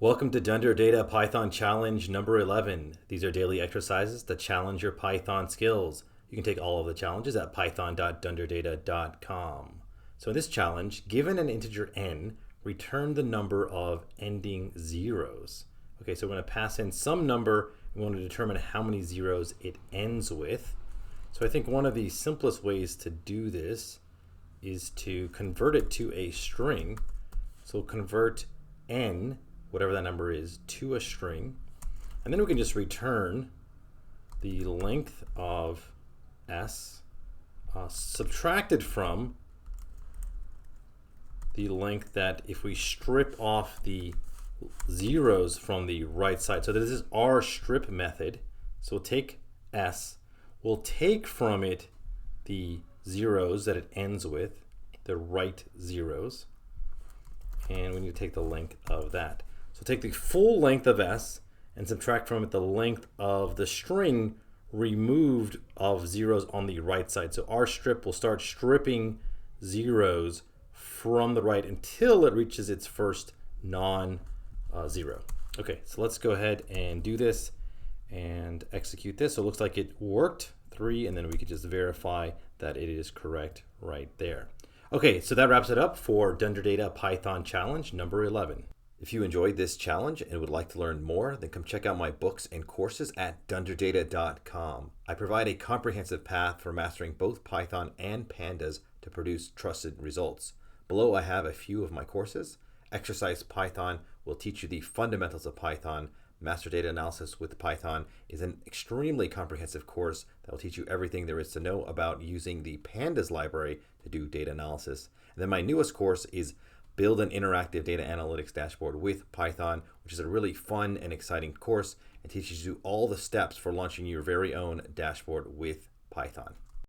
Welcome to Dunder Data Python Challenge number 11. These are daily exercises that challenge your Python skills. You can take all of the challenges at python.dunderdata.com. So in this challenge, given an integer n, return the number of ending zeros. Okay, so we're going to pass in some number. We want to determine how many zeros it ends with. So I think one of the simplest ways to do this is to convert it to a string. So convert n, whatever that number is, to a string, and then we can just return the length of s subtracted from the length that if we strip off the zeros from the right side. So this is our strip method. So we'll take s, we'll take from it the zeros that it ends with, the right zeros, and we need to take the length of that. So take the full length of s and subtract from it the length of the string removed of zeros on the right side. So our strip will start stripping zeros from the right until it reaches its first non-zero. Okay, so let's go ahead and do this and execute this. So it looks like it worked, 3, and then we could just verify that it is correct right there. Okay, so that wraps it up for Dunder Data Python Challenge number 11. If you enjoyed this challenge and would like to learn more, then come check out my books and courses at dunderdata.com. I provide a comprehensive path for mastering both Python and Pandas to produce trusted results. Below I have a few of my courses. Exercise Python will teach you the fundamentals of Python. Master Data Analysis with Python is an extremely comprehensive course that will teach you everything there is to know about using the Pandas library to do data analysis. And then my newest course is Build an Interactive Data Analytics Dashboard with Python, which is a really fun and exciting course and teaches you all the steps for launching your very own dashboard with Python.